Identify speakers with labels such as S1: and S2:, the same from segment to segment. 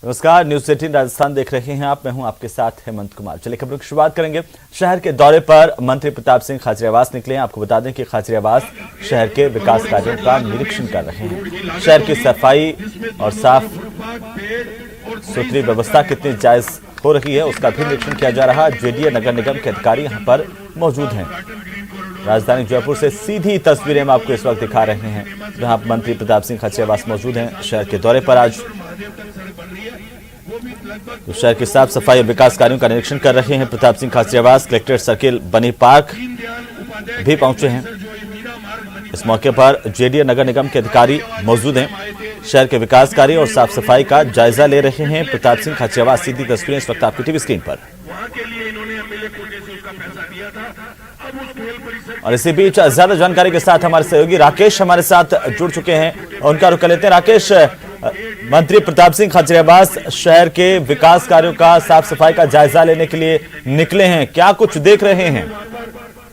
S1: नमस्कार, न्यूज 18 राजस्थान देख रहे हैं आप। मैं हूं आपके साथ हेमंत कुमार। चलिए खबरों की शुरुआत करेंगे। शहर के दौरे पर मंत्री प्रताप सिंह खाचरियावास निकले हैं। आपको बता दें कि खाचरियावास शहर के विकास कार्यों का निरीक्षण कर रहे हैं। शहर की सफाई और साफ सुथरी व्यवस्था कितनी जायज हो रही है उसका भी निरीक्षण किया जा रहा है। जेडीए नगर निगम के अधिकारी यहां पर मौजूद हैं। राजधानी जयपुर से सीधी तस्वीरें हम आपको इस वक्त दिखा रहे हैं, जहां मंत्री प्रताप सिंह खाचरियावास मौजूद हैं शहर के दौरे पर आज। तो शहर की साफ सफाई और विकास कार्यों का निरीक्षण कर रहे हैं प्रताप सिंह खाचरियावास। कलेक्ट्रेट सर्किल बनी पार्क भी पहुंचे हैं। इस मौके पर जेडीए नगर निगम के अधिकारी मौजूद हैं। शहर के विकास कार्य और साफ सफाई का जायजा ले रहे हैं प्रताप सिंह खाचरियावास। सीधी तस्वीरें इस वक्त आपकी टीवी स्क्रीन पर। और इसी बीच ज्यादा जानकारी के साथ हमारे सहयोगी राकेश हमारे साथ जुड़ चुके हैं, उनका रुख लेते हैं। राकेश, मंत्री प्रताप सिंह खाचरियावास शहर के विकास कार्यों का, साफ सफाई का जायजा लेने के लिए निकले हैं, क्या कुछ देख रहे हैं?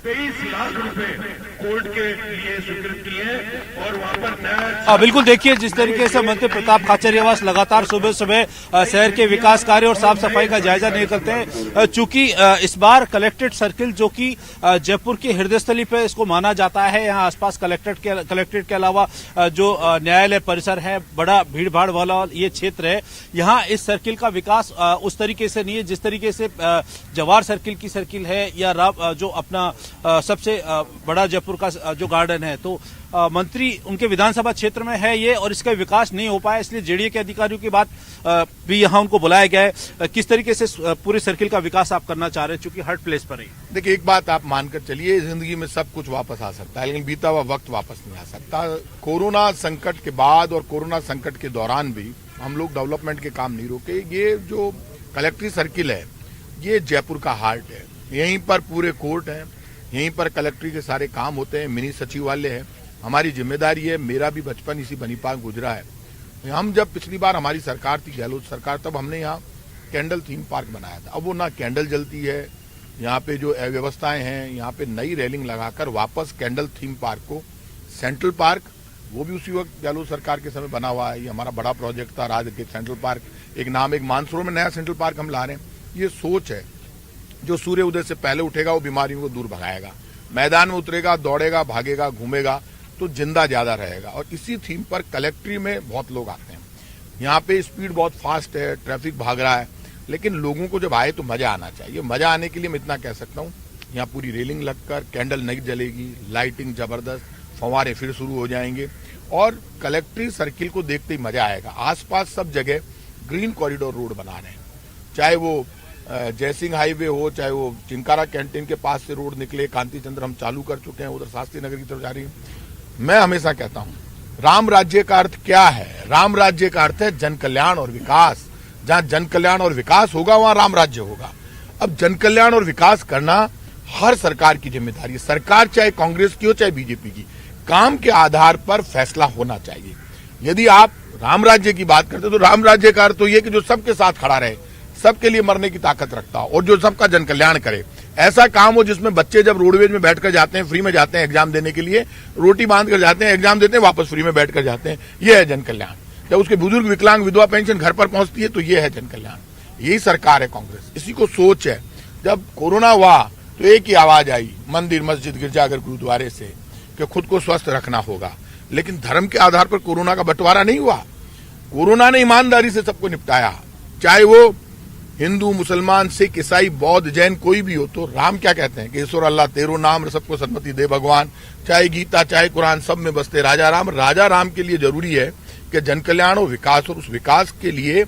S2: 23 लाख रुपए कोर्ट के लिए स्वीकृत किए और वहां पर
S3: बिल्कुल देखिए, जिस तरीके से मंत्री प्रताप खाचरियावास लगातार सुबह सुबह शहर के विकास कार्य और साफ सफाई का जायजा नहीं करते हैं। चूंकि इस बार कलेक्ट्रेट सर्किल जो कि जयपुर की हृदय स्थली पे इसको माना जाता है, यहाँ आसपास कलेक्ट्रेट के अलावा जो न्यायालय परिसर है, बड़ा भीड़ भाड़ वाला ये क्षेत्र है, यहाँ इस सर्किल का विकास उस तरीके से नहीं है जिस तरीके से जवाहर सर्किल की सर्किल है या जो अपना सबसे बड़ा जयपुर का जो गार्डन है। तो मंत्री उनके विधानसभा क्षेत्र में है ये, और इसका विकास नहीं हो पाया, इसलिए जेडीए के अधिकारियों की बात भी यहाँ उनको बुलाया गया है। किस तरीके से पूरे सर्किल का विकास आप करना चाह रहे हैं, चूंकि हर प्लेस पर है?
S4: देखिए, एक बात आप मानकर चलिए, जिंदगी में सब कुछ वापस आ सकता है, लेकिन बीता हुआ वक्त वापस नहीं आ सकता। कोरोना संकट के बाद और कोरोना संकट के दौरान भी हम लोग डेवलपमेंट के काम नहीं रोके। ये जो कलेक्ट्रेट सर्किल है, ये जयपुर का हार्ट है। यहीं पर पूरे कोर्ट है, यहीं पर कलेक्ट्री के सारे काम होते हैं, मिनी सचिवालय है। हमारी जिम्मेदारी है, मेरा भी बचपन इसी बनी पार्क गुजरा है। हम जब पिछली बार हमारी सरकार थी, गहलोत सरकार, तब हमने यहाँ कैंडल थीम पार्क बनाया था। अब वो ना कैंडल जलती है, यहाँ पे जो व्यवस्थाएं हैं, यहाँ पे नई रेलिंग लगाकर वापस कैंडल थीम पार्क को सेंट्रल पार्क, वो भी उसी वक्त गहलोत सरकार के समय बना हुआ है। ये हमारा बड़ा प्रोजेक्ट था, राज के सेंट्रल पार्क, एक मानसरोवर में नया सेंट्रल पार्क हम ला रहे हैं। ये सोच है, जो सूर्य उदय से पहले उठेगा वो बीमारियों को दूर भगाएगा, मैदान में उतरेगा, दौड़ेगा, भागेगा, घूमेगा तो जिंदा ज्यादा रहेगा। और इसी थीम पर कलेक्ट्री में बहुत लोग आते हैं। यहाँ पे स्पीड बहुत फास्ट है, ट्रैफिक भाग रहा है, लेकिन लोगों को जब आए तो मजा आना चाहिए। मजा आने के लिए मैं इतना कह सकता हूँ, यहाँ पूरी रेलिंग लगकर कैंडल नहीं जलेगी, लाइटिंग जबरदस्त, फव्वारे फिर शुरू हो जाएंगे और कलेक्ट्री सर्किल को देखते ही मजा आएगा। आसपास सब जगह ग्रीन कॉरिडोर रोड बना रहे हैं, चाहे वो जयसिंह हाईवे हो, चाहे वो चिंकारा कैंटीन के पास से रोड निकले, कांति चंद्र हम चालू कर चुके हैं, उधर शास्त्री नगर की तरफ जा रही है। मैं हमेशा कहता हूं, राम राज्य का अर्थ क्या है? राम राज्य का अर्थ है जन कल्याण और विकास। जहां जन कल्याण और विकास होगा वहां राम राज्य होगा। अब जन कल्याण और विकास करना हर सरकार की जिम्मेदारी है। सरकार चाहे कांग्रेस की हो चाहे बीजेपी की, काम के आधार पर फैसला होना चाहिए। यदि आप राम राज्य की बात करते तो राम राज्य का अर्थ तो ये कि जो सबके साथ खड़ा रहे, सबके लिए मरने की ताकत रखता हो और जो सबका जन कल्याण करे। ऐसा काम हो जिसमें बच्चे जब रोडवेज में बैठकर जाते हैं, फ्री में जाते हैं एग्जाम देने के लिए, रोटी बांध कर जाते हैं, एग्जाम देते हैं, वापस फ्री में बैठकर जाते हैं, ये है जन कल्याण। जब उसके बुजुर्ग, विकलांग, विधवा पेंशन घर पर पहुंचती है तो ये है जन कल्याण। यही सरकार है कांग्रेस, इसी को सोच है। जब कोरोना हुआ तो एक ही आवाज आई मंदिर, मस्जिद, गिरजाघर, गुरुद्वारे से कि खुद को स्वस्थ रखना होगा। लेकिन धर्म के आधार पर कोरोना का बंटवारा नहीं हुआ। कोरोना ने ईमानदारी से सबको निपटाया, चाहे वो हिंदू, मुसलमान, सिख, ईसाई, बौद्ध, जैन कोई भी हो। तो राम क्या कहते हैं कि ईश्वर अल्लाह तेरो नाम, सबको सन्मति दे भगवान। चाहे गीता, चाहे कुरान, सब में बसते राजा राम। राजा राम के लिए जरूरी है कि जन कल्याण और विकास, और उस विकास के लिए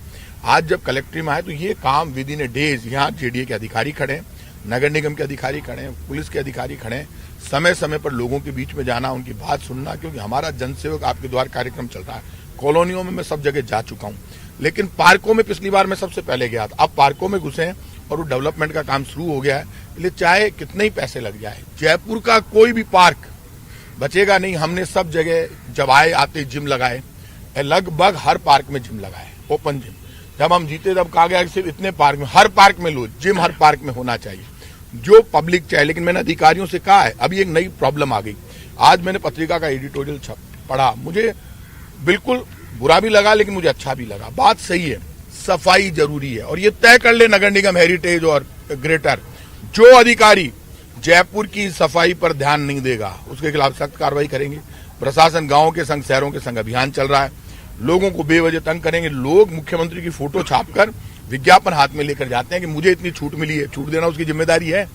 S4: आज जब कलेक्ट्री में आए तो ये काम विद इन ए डेज, यहाँ जेडीए के अधिकारी खड़े हैं, नगर निगम के अधिकारी खड़े हैं, पुलिस के अधिकारी खड़े हैं। समय समय पर लोगों के बीच में जाना, उनकी बात सुनना, क्योंकि हमारा जनसेवक आपके द्वार कार्यक्रम चल रहा है। कॉलोनियों में मैं सब जगह जा चुका हूँ, लेकिन पार्कों में पिछली बार मैं सबसे पहले गया था। अब पार्कों में घुसे हैं और वो डेवलपमेंट का काम शुरू हो गया है, इसलिए चाहे कितने ही पैसे लग जाए, जयपुर का कोई भी पार्क बचेगा नहीं। हमने सब जगह जब आते जिम लगाए, लगभग हर पार्क में जिम लगाए, ओपन जिम। जब हम जीते तब कहा गया कि सिर्फ इतने पार्क में, हर पार्क में लो जिम, हर पार्क में होना चाहिए जो पब्लिक चाहे। लेकिन मैंने अधिकारियों से कहा है, अभी एक नई प्रॉब्लम आ गई। आज मैंने पत्रिका का एडिटोरियल पढ़ा, मुझे बिल्कुल बुरा भी लगा लेकिन मुझे अच्छा भी लगा। बात सही है, सफाई जरूरी है और ये तय कर ले नगर निगम, हेरिटेज और ग्रेटर, जो अधिकारी जयपुर की सफाई पर ध्यान नहीं देगा उसके खिलाफ सख्त कार्रवाई करेंगे। प्रशासन गांवों के संग, शहरों के संग अभियान चल रहा है, लोगों को बेवजह तंग करेंगे। लोग मुख्यमंत्री की फोटो छापकर विज्ञापन हाथ में लेकर जाते हैं कि मुझे इतनी छूट मिली है, छूट देना उसकी जिम्मेदारी है।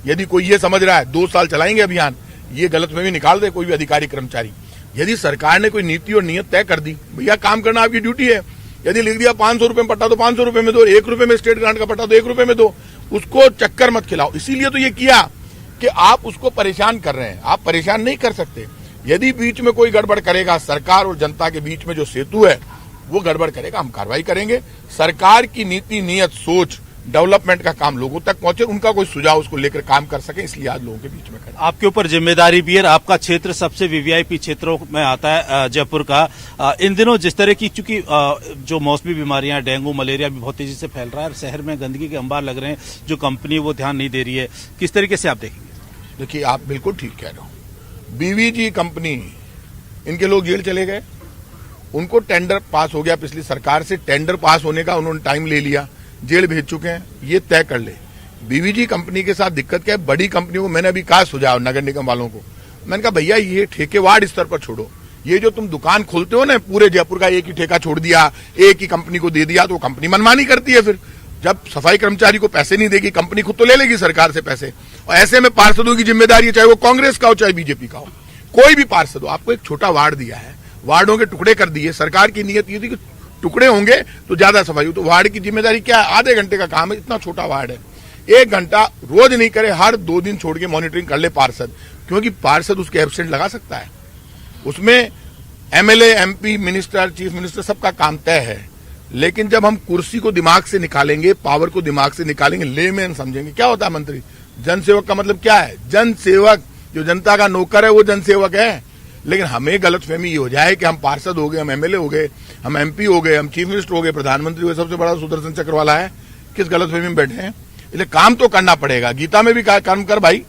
S4: यदि कोई ये समझ रहा है 2 साल चलाएंगे अभियान, ये गलतफहमी निकाल दे कोई भी अधिकारी कर्मचारी। यदि सरकार ने कोई नीति और नियत तय कर दी, भैया काम करना आपकी ड्यूटी है। यदि लिख दिया 500 रुपए में पट्टा तो 500 रुपए में दो, 1 रुपए में स्टेट ग्रांट का पट्टा तो 1 रुपए में दो, उसको चक्कर मत खिलाओ। इसीलिए तो ये किया कि आप उसको परेशान कर रहे हैं, आप परेशान नहीं कर सकते। यदि बीच में कोई गड़बड़ करेगा, सरकार और जनता के बीच में जो सेतु है वो गड़बड़ करेगा, हम कार्रवाई करेंगे। सरकार की नीति, नियत, सोच, डेवलपमेंट का काम लोगों तक पहुंचे, उनका कोई सुझाव उसको लेकर काम कर सके, इसलिए आज लोगों के बीच में खड़े।
S3: आपके ऊपर जिम्मेदारी भी है, आपका क्षेत्र सबसे वीवीआईपी क्षेत्रों में आता है जयपुर का। इन दिनों जिस तरह की, चूंकि जो मौसमी बीमारियां, डेंगू, मलेरिया भी बहुत तेजी से फैल रहा है, शहर में गंदगी के अंबार लग रहे हैं, जो कंपनी वो ध्यान नहीं दे रही है, किस तरीके से आप देखेंगे?
S4: देखिए, आप बिल्कुल ठीक कह रहे हो। बीवीजी कंपनी, इनके लोग जेल चले गए, उनको टेंडर पास हो गया पिछली सरकार से, टेंडर पास होने का उन्होंने टाइम ले लिया, जेल भेज चुके हैं। ये तय कर ले बीवीजी कंपनी के साथ दिक्कत क्या है। बड़ी कंपनियों को मैंने अभी कहा सुझाव नगर निगम वालों को, मैंने कहा भैया ये ठेकेवाड़ स्तर पर छोड़ो, ये जो तुम दुकान खोलते हो ना, पूरे जयपुर का एक ही ठेका छोड़ दिया, एक ही कंपनी को दे दिया, तो कंपनी मनमानी करती है। फिर जब सफाई कर्मचारी को पैसे नहीं देगी, कंपनी खुद तो ले लेगी सरकार से पैसे। और ऐसे में पार्षदों की जिम्मेदारी है, चाहे वो कांग्रेस का हो चाहे बीजेपी का हो, कोई भी पार्षद हो। आपको एक छोटा वार्ड दिया है, वार्डों के टुकड़े कर दिए। सरकार की नीयत ये थी कि टुकड़े होंगे तो ज्यादा सफाई हो, तो वार्ड की जिम्मेदारी क्या है? आधे घंटे का काम है, इतना छोटा वार्ड है। 1 घंटा रोज नहीं करे, हर 2 दिन छोड़ के मॉनिटरिंग कर ले पार्षद, क्योंकि पार्षद उसके एब्सेंट लगा सकता है। उसमें MLA, MP, minister, chief minister सबका काम तय है। लेकिन जब हम कुर्सी को दिमाग से निकालेंगे, पावर को दिमाग से निकालेंगे, लेमैन समझेंगे क्या होता है मंत्री। जनसेवक का मतलब क्या है? जनसेवक, जो जनता का नौकर है वो जनसेवक है। लेकिन हमें गलतफहमी ये हो जाए कि हम पार्षद हो गए, हम एमएलए हो गए, हम एमपी हो गए, हम चीफ मिनिस्टर हो गए, प्रधानमंत्री हो गए, सबसे बड़ा सुदर्शन चक्र वाला है। किस गलतफहमी में बैठे हैं? इसलिए काम तो करना पड़ेगा। गीता में भी कहा कर्म कर भाई,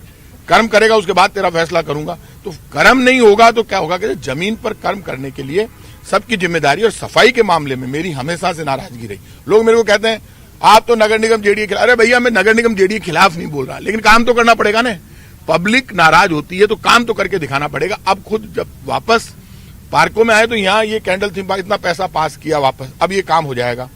S4: कर्म करेगा उसके बाद तेरा फैसला करूंगा। तो कर्म नहीं होगा तो क्या होगा कि जमीन पर कर्म करने के लिए सबकी जिम्मेदारी। और सफाई के मामले में मेरी हमेशा से नाराजगी रही। लोग मेरे को कहते हैं आप तो नगर निगम जेडीए खिलाफ। अरे भैया, मैं नगर निगम जेडीए खिलाफ नहीं बोल रहा, लेकिन काम तो करना पड़ेगा ना। पब्लिक नाराज होती है तो काम तो करके दिखाना पड़ेगा। अब खुद जब वापस पार्कों में आए तो यहाँ ये कैंडल थीम पार्क, इतना पैसा पास किया वापस, अब ये काम हो जाएगा।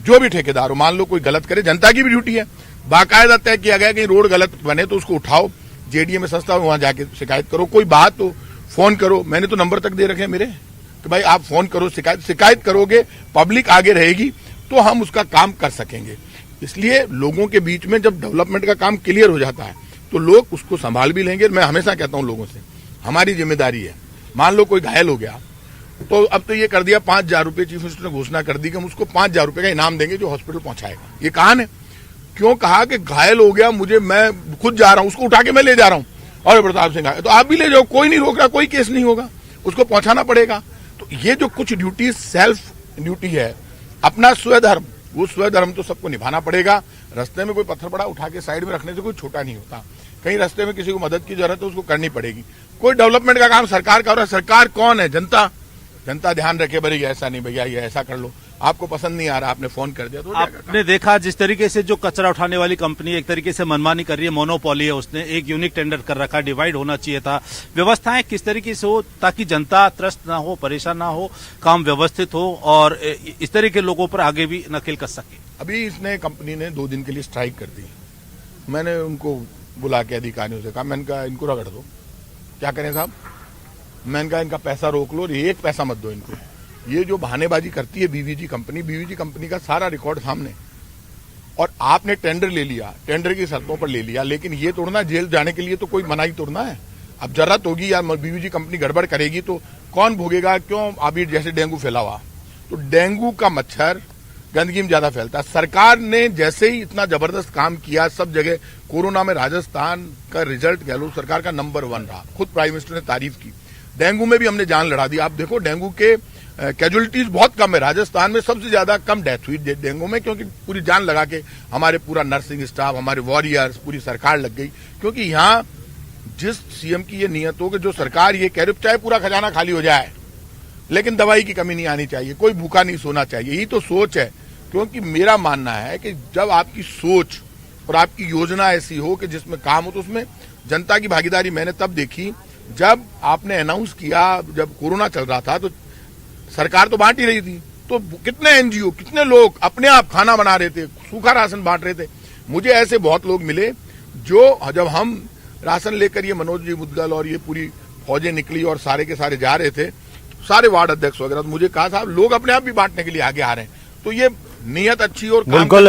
S4: जो भी ठेकेदार हो, मान लो कोई गलत करे, जनता की भी ड्यूटी है, बाकायदा तय किया गया कि रोड गलत बने तो उसको उठाओ, जेडीए में संस्था वहां जाके शिकायत करो। कोई बात तो फोन करो, मैंने तो नंबर तक दे रखे हैं मेरे कि भाई आप फोन करो, शिकायत करोगे, पब्लिक आगे रहेगी तो हम उसका काम कर सकेंगे। इसलिए लोगों के बीच में जब डेवलपमेंट का काम क्लियर हो जाता है तो लोग उसको संभाल भी लेंगे। मैं हमेशा कहता हूं लोगों से, हमारी जिम्मेदारी है। मान लो कोई घायल हो गया तो अब तो ये कर दिया 5,000 रुपये, चीफ मिनिस्टर ने घोषणा कर दी कि हम उसको 5,000 रुपये का इनाम देंगे जो हॉस्पिटल पहुंचाएगा। ये कहा ने क्यों कहा कि घायल हो गया, मैं खुद जा रहा हूं, उसको उठा के मैं ले जा रहा हूं, और प्रताप सिंह आए तो आप भी ले जाओ, कोई नहीं रोक रहा, कोई केस नहीं होगा, उसको पहुंचाना पड़ेगा। तो ये जो कुछ ड्यूटी, सेल्फ ड्यूटी है, अपना स्वधर्म, वो स्वधर्म तो सबको निभाना पड़ेगा। रास्ते में कोई पत्थर पड़ा उठा के साइड में रखने से कोई छोटा नहीं होता। कहीं रास्ते में किसी को मदद की जरूरत है उसको करनी पड़ेगी। कोई डेवलपमेंट का काम सरकार का हो रहा है, सरकार कौन है? जनता। जनता ध्यान रखे, भैया ऐसा नहीं, भैया ये ऐसा कर लो, आपको पसंद नहीं आ रहा, आपने फोन कर दिया तो
S3: आपने देखा जिस तरीके से जो कचरा उठाने वाली कंपनी एक तरीके से मनमानी कर रही है, मोनोपोली है, उसने एक यूनिक टेंडर कर रखा, डिवाइड होना चाहिए था। व्यवस्थाएं किस तरीके से हो ताकि जनता त्रस्त ना हो, परेशान ना हो, काम व्यवस्थित हो और इस तरह के लोगों पर आगे भी नकेल कस सके।
S4: अभी इसने कंपनी ने 2 दिन के लिए स्ट्राइक कर दी। मैंने उनको बुला के अधिकारियों से कहा, मैंने कहा इनको रगड़ दो। क्या करें साहब? मैंने कहा इनका पैसा रोक लो, 1 पैसा मत दो इनको। ये जो बहानेबाजी करती है बीवीजी कंपनी का सारा रिकॉर्ड सामने, और आपने टेंडर ले लिया, टेंडर की शर्तों पर ले लिया, लेकिन ये तोड़ना, जेल जाने के लिए तो कोई मनाही तोड़ना है। अब जरूरत होगी या बीवीजी कंपनी गड़बड़ करेगी तो कौन भोगेगा? क्यों अभी जैसे डेंगू फैला हुआ, तो डेंगू का मच्छर गंदगी में ज्यादा फैलता है। सरकार ने जैसे ही इतना जबरदस्त काम किया सब जगह, कोरोना में राजस्थान का रिजल्ट कह लो सरकार का नंबर 1 रहा, खुद प्राइम मिनिस्टर ने तारीफ की। डेंगू में भी हमने जान लड़ा दी। आप देखो डेंगू के कैजुअलिटीज बहुत कम है, राजस्थान में सबसे ज्यादा कम डेथ हुई डेंगू में, क्योंकि पूरी जान लगा के हमारे पूरा नर्सिंग स्टाफ, हमारे वॉरियर्स, पूरी सरकार लग गई। क्योंकि यहाँ जिस सीएम की ये नियत हो कि जो सरकार ये कह रही चाहे पूरा खजाना खाली हो जाए लेकिन दवाई की कमी नहीं आनी चाहिए, कोई भूखा नहीं सोना चाहिए, यही तो सोच है। क्योंकि मेरा मानना है कि जब आपकी सोच और आपकी योजना ऐसी हो कि जिसमें काम हो, तो उसमें जनता की भागीदारी मैंने तब देखी जब आपने अनाउंस किया, जब कोरोना चल रहा था तो सरकार तो बांट ही रही थी, तो कितने एनजीओ, कितने लोग अपने आप खाना बना रहे थे, सूखा राशन बांट रहे थे। मुझे ऐसे बहुत लोग मिले जो जब हम राशन लेकर ये मनोज जी मुदगल और ये पूरी फौजें निकली और सारे के सारे जा रहे थे, सारे वार्ड अध्यक्ष वगैरह, तो मुझे कहा साहब लोग अपने आप भी बांटने के लिए आगे आ रहे हैं। तो ये नियत अच्छी और
S1: बिल्कुल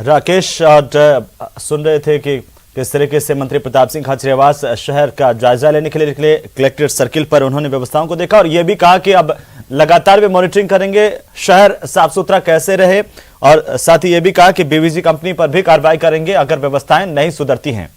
S1: राकेश, और सुन रहे थे कि किस तरीके से मंत्री प्रताप सिंह खाचरियावास शहर का जायजा लेने के लिए निकले कलेक्ट्रेट सर्किल पर। उन्होंने व्यवस्थाओं को देखा और यह भी कहा कि अब लगातार वे मॉनिटरिंग करेंगे शहर साफ सुथरा कैसे रहे, और साथ ही यह भी कहा कि बीवीजी कंपनी पर भी कार्रवाई करेंगे अगर व्यवस्थाएं नहीं सुधरती हैं।